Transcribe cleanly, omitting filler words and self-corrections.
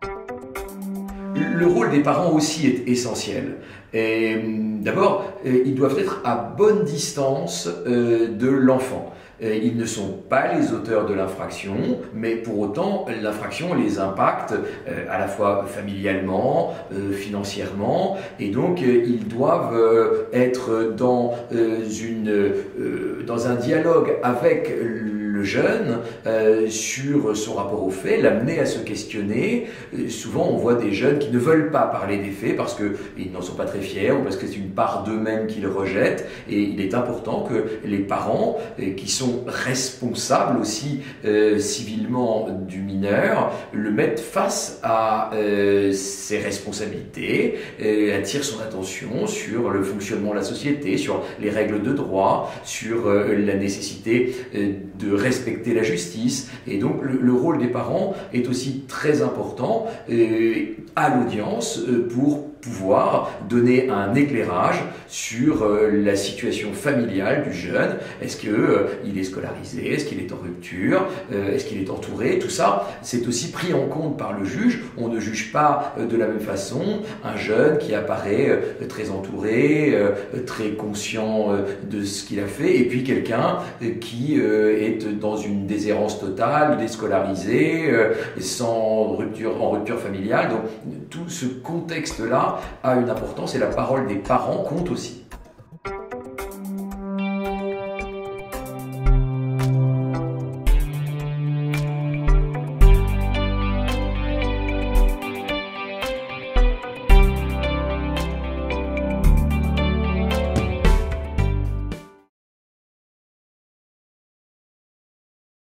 Le rôle des parents aussi est essentiel. D'abord, ils doivent être à bonne distance de l'enfant. Ils ne sont pas les auteurs de l'infraction, mais pour autant, l'infraction les impacte à la fois familialement, financièrement, et donc ils doivent être dans un dialogue avec le jeune sur son rapport aux faits, l'amener à se questionner. Souvent, on voit des jeunes qui ne veulent pas parler des faits parce qu'ils n'en sont pas très fiers ou parce que c'est une part d'eux-mêmes qu'ils rejettent. Et il est important que les parents, qui sont responsables aussi civilement du mineur, le mettent face à ses responsabilités, attirent son attention sur le fonctionnement de la société, sur les règles de droit, sur la nécessité de respecter la justice. Et donc le rôle des parents est aussi très important à l'audience pour pouvoir donner un éclairage sur la situation familiale du jeune. Est-ce qu'il est scolarisé? Est-ce qu'il est en rupture? Est-ce qu'il est entouré? Tout ça, c'est aussi pris en compte par le juge. On ne juge pas de la même façon un jeune qui apparaît très entouré, très conscient de ce qu'il a fait, et puis quelqu'un qui est dans une déshérence totale, déscolarisé, en rupture familiale. Donc tout ce contexte-là a une importance et la parole des parents compte aussi.